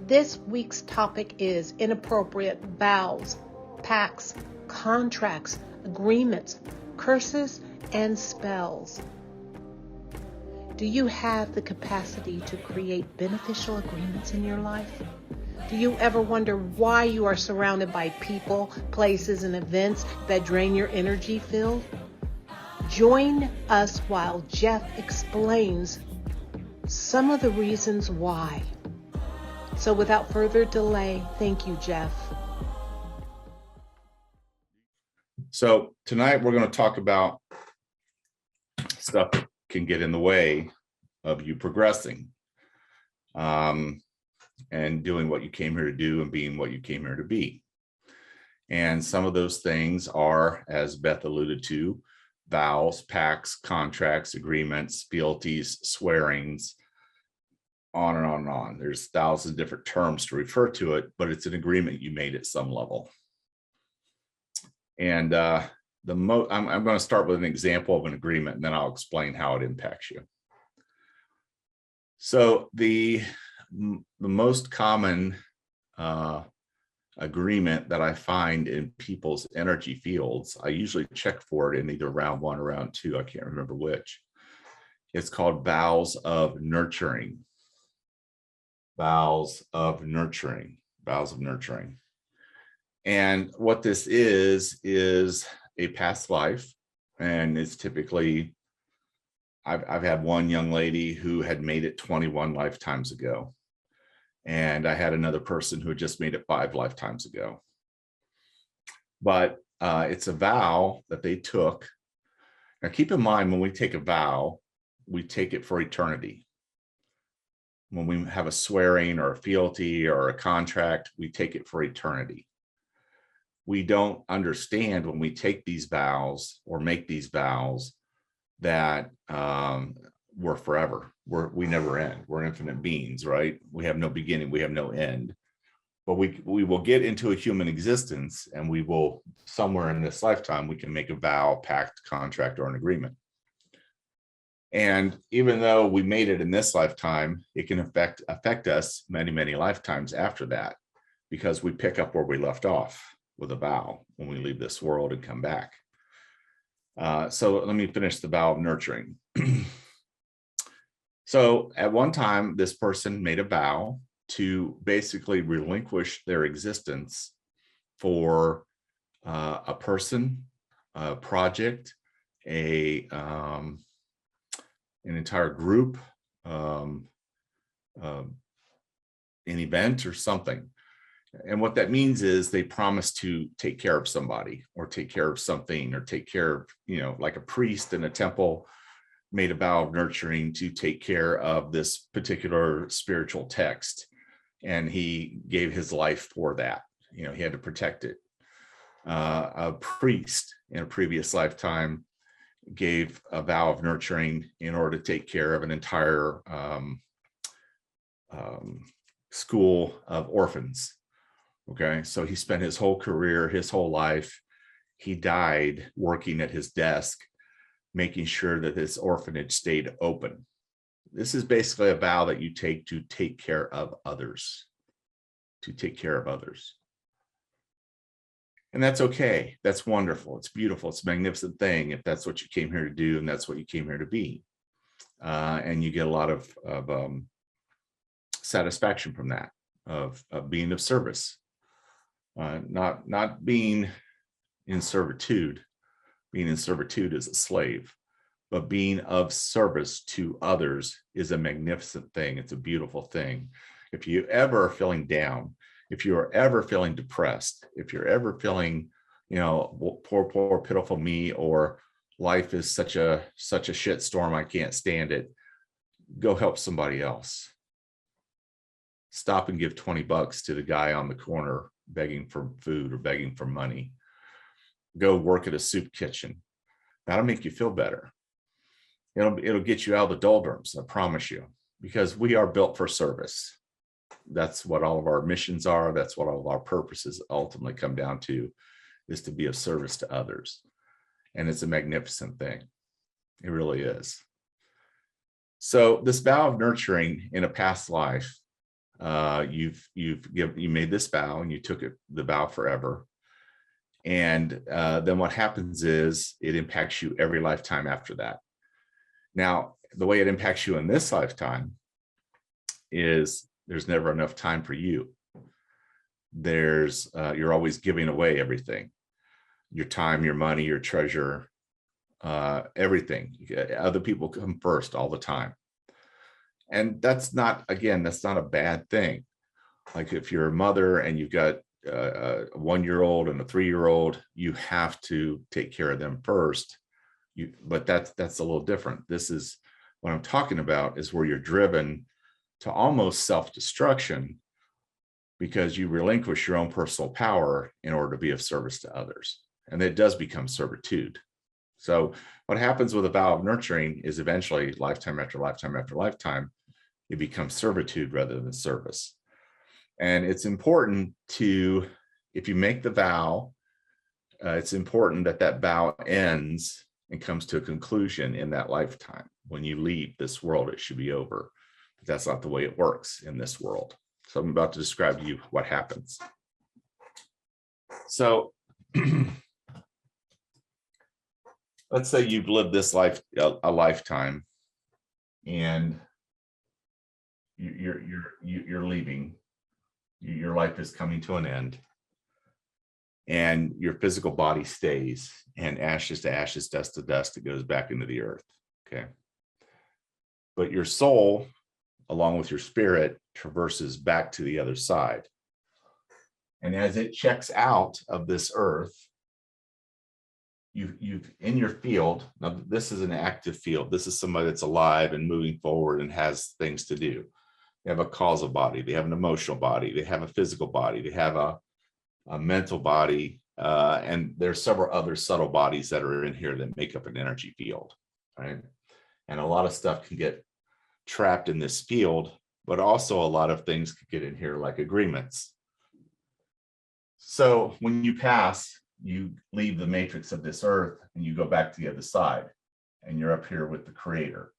This week's topic is inappropriate vows, pacts, contracts, agreements, curses, and spells. Do you have the capacity to create beneficial agreements in your life? Do you ever wonder why you are surrounded by people, places, and events that drain your energy field? Join us while Jeff explains some of the reasons why. So without further delay, thank you, Jeff. So tonight we're going to talk about stuff that can get in the way of you progressing and doing what you came here to do and being what you came here to be. And some of those things are, as Beth alluded to, vows, pacts, contracts, agreements, fealties, swearings, on and on and on. There's thousands of different terms to refer to it, but it's an agreement you made at some level. And I'm going to start with an example of an agreement, and then I'll explain how it impacts you. So the most common agreement that I find in people's energy fields, I usually check for it in either round 1 or round 2. I can't remember which. It's called Vows of Nurturing. Vows of Nurturing. Vows of Nurturing. And what this is a past life, and it's typically, I've had one young lady who had made it 21 lifetimes ago, and I had another person who had just made it 5 lifetimes ago. But it's a vow that they took. Now keep in mind, when we take a vow, we take it for eternity. When we have a swearing or a fealty or a contract, we take it for eternity. We don't understand when we take these vows or make these vows that we're forever. We never end. We're infinite beings, right? We have no beginning. We have no end. But we will get into a human existence, and we will, somewhere in this lifetime, we can make a vow, pact, contract, or an agreement. And even though we made it in this lifetime, it can affect us many, many lifetimes after that, because we pick up where we left off with a vow when we leave this world and come back. So let me finish the vow of nurturing. So at one time, this person made a vow to basically relinquish their existence for a person, a project, an entire group, an event or something. And what that means is they promise to take care of somebody or take care of something or take care of, like a priest in a temple made a vow of nurturing to take care of this particular spiritual text. And he gave his life for that. He had to protect it. A priest in a previous lifetime gave a vow of nurturing in order to take care of an entire school of orphans. Okay, so he spent his whole career, his whole life, he died working at his desk, making sure that this orphanage stayed open. This is basically a vow that you take to take care of others, And that's okay. That's wonderful. It's beautiful. It's a magnificent thing if that's what you came here to do and that's what you came here to be. And you get a lot of satisfaction from that, of being of service. Not being in servitude. Being in servitude is a slave, but being of service to others is a magnificent thing. It's a beautiful thing. If you ever are feeling down, if you are ever feeling depressed, if you're ever feeling, poor, pitiful me, or life is such a shit storm, I can't stand it, go help somebody else. Stop and give $20 to the guy on the corner begging for food or begging for money. Go work at a soup kitchen. That'll make you feel better. It'll get you out of the doldrums, I promise you, because we are built for service. That's what all of our missions are. That's what all of our purposes ultimately come down to, is to be of service to others. And it's a magnificent thing. It really is. So this vow of nurturing in a past life You made this vow and you took the vow forever. And then what happens is it impacts you every lifetime after that. Now, the way it impacts you in this lifetime is there's never enough time for you. You're always giving away everything, your time, your money, your treasure, everything. Other people come first all the time. And that's not a bad thing. Like if you're a mother and you've got a 1-year-old and a 3-year-old, you have to take care of them first. But that's a little different. This is what I'm talking about, is where you're driven to almost self-destruction because you relinquish your own personal power in order to be of service to others. And it does become servitude. So what happens with a vow of nurturing is eventually, lifetime after lifetime after lifetime, it becomes servitude rather than service. And it's important to, if you make the vow, it's important that that vow ends and comes to a conclusion in that lifetime. When you leave this world, it should be over. But that's not the way it works in this world. So I'm about to describe to you what happens. So let's say you've lived this life, a lifetime, and you're leaving. Your life is coming to an end, and your physical body stays, and ashes to ashes, dust to dust, it goes back into the earth. Okay. But your soul, along with your spirit, traverses back to the other side. And as it checks out of this earth, you've in your field, now this is an active field. This is somebody that's alive and moving forward and has things to do. They have a causal body, they have an emotional body, they have a physical body, they have a mental body, and there's several other subtle bodies that are in here that make up an energy field, right? And a lot of stuff can get trapped in this field, but also a lot of things could get in here, like agreements. So when you pass, you leave the matrix of this earth and you go back to the other side, and you're up here with the creator.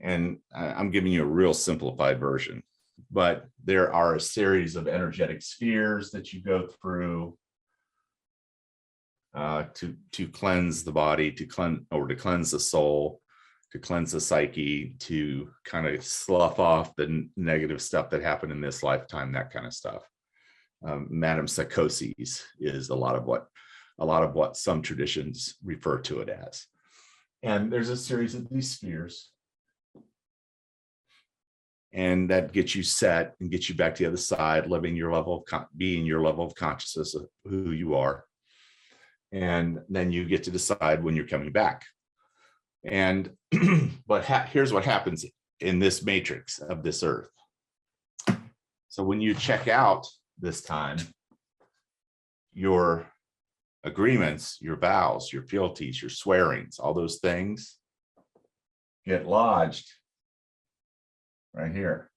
And I'm giving you a real simplified version, but there are a series of energetic spheres that you go through to cleanse the body, to cleanse the soul, to cleanse the psyche, to kind of slough off the negative stuff that happened in this lifetime, that kind of stuff. Madam Psychoses is a lot of what some traditions refer to it as. And there's a series of these spheres, and that gets you set and gets you back to the other side, living your level of being your level of consciousness of who you are. And then you get to decide when you're coming back. And but here's what happens in this matrix of this earth. So when you check out this time, your agreements, your vows, your fealties, your swearings, all those things get lodged right here.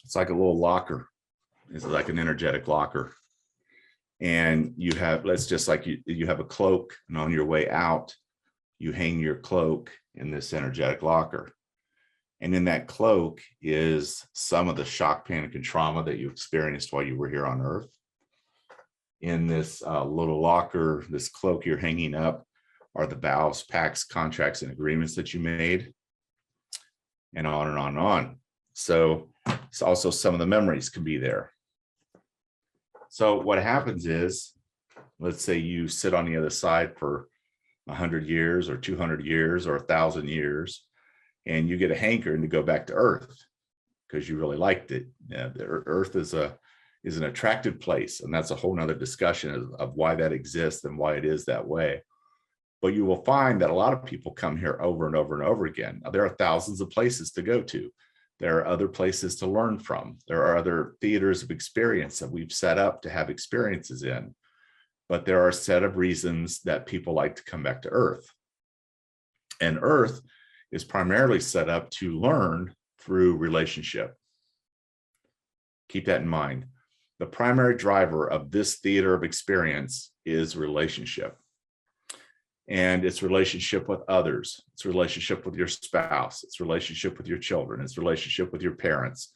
It's like a little locker. It's like an energetic locker. And you have, let's just like you have a cloak, and on your way out, you hang your cloak in this energetic locker. And in that cloak is some of the shock, panic, and trauma that you experienced while you were here on Earth. In this little locker, this cloak you're hanging up, are the vows, pacts, contracts, and agreements that you made, and on and on and on. So it's also some of the memories can be there. So what happens is, let's say you sit on the other side for 100 years or 200 years or 1,000 years, and you get a hankering to go back to Earth because you really liked it. The Earth is an attractive place, and that's a whole nother discussion of why that exists and why it is that way. But you will find that a lot of people come here over and over and over again. Now, there are thousands of places to go to. There are other places to learn from. There are other theaters of experience that we've set up to have experiences in. But there are a set of reasons that people like to come back to Earth. And Earth is primarily set up to learn through relationship. Keep that in mind. the primary driver of this theater of experience is relationship. And it's relationship with others. It's relationship with your spouse. It's relationship with your children. It's relationship with your parents.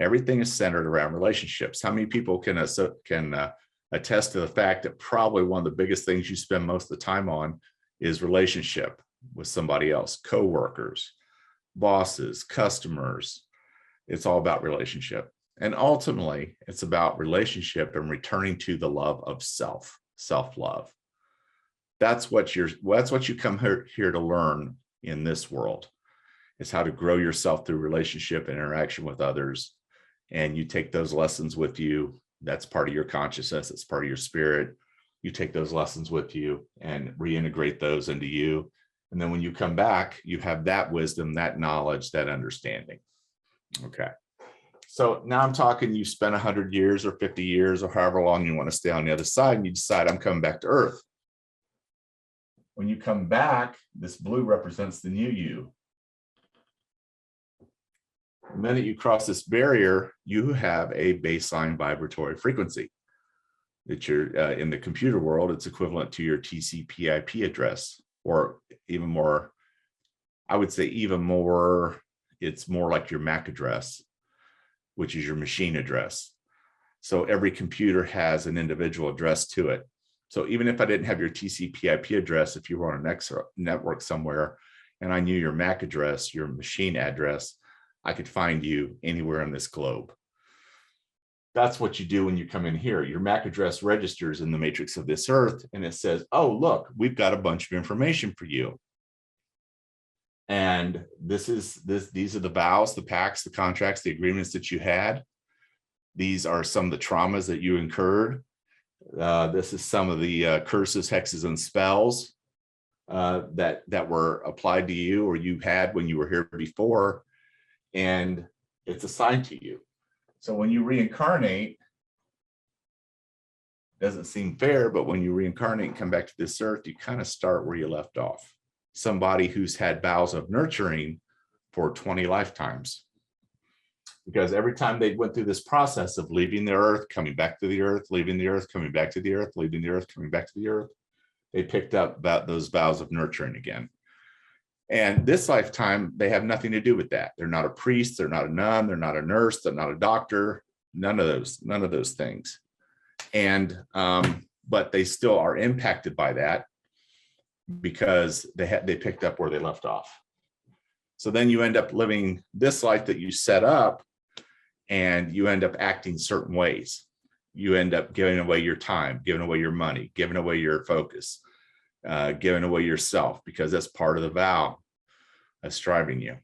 Everything is centered around relationships. How many people can attest to the fact that probably one of the biggest things you spend most of the time on is relationship with somebody else, coworkers, bosses, customers. It's all about relationship. And ultimately, it's about relationship and returning to the love of self-love. That's what you come here to learn in this world, is how to grow yourself through relationship and interaction with others. And you take those lessons with you. That's part of your consciousness. It's part of your spirit. You take those lessons with you and reintegrate those into you. And then when you come back, you have that wisdom, that knowledge, that understanding. Okay. So now I'm talking, you spent 100 years or 50 years or however long you want to stay on the other side, and you decide, I'm coming back to Earth. When you come back, this blue represents the new you. The minute you cross this barrier, you have a baseline vibratory frequency that you're in the computer world. It's equivalent to your TCP/IP address, or even more, I would say even more, it's more like your MAC address, which is your machine address. So every computer has an individual address to it. So even if I didn't have your TCP/IP address, if you were on a network somewhere and I knew your MAC address, your machine address, I could find you anywhere on this globe. That's what you do when you come in here. Your MAC address registers in the matrix of this earth, and it says, oh, look, we've got a bunch of information for you. And these are the vows, the pacts, the contracts, the agreements that you had. These are some of the traumas that you incurred. This is some of the curses, hexes, and spells that were applied to you or you had when you were here before, and it's assigned to you. So when you reincarnate, doesn't seem fair, but when you reincarnate and come back to this earth, you kind of start where you left off. Somebody who's had vows of nurturing for 20 lifetimes. Because every time they went through this process of leaving the earth, coming back to the earth, leaving the earth, coming back to the earth, leaving the earth, coming back to the earth, they picked up about those vows of nurturing again. And this lifetime, they have nothing to do with that. They're not a priest, they're not a nun, they're not a nurse, they're not a doctor, none of those things. And but they still are impacted by that because they picked up where they left off. So then you end up living this life that you set up, and you end up acting certain ways. You end up giving away your time, giving away your money, giving away your focus, giving away yourself, because that's part of the vow of striving you.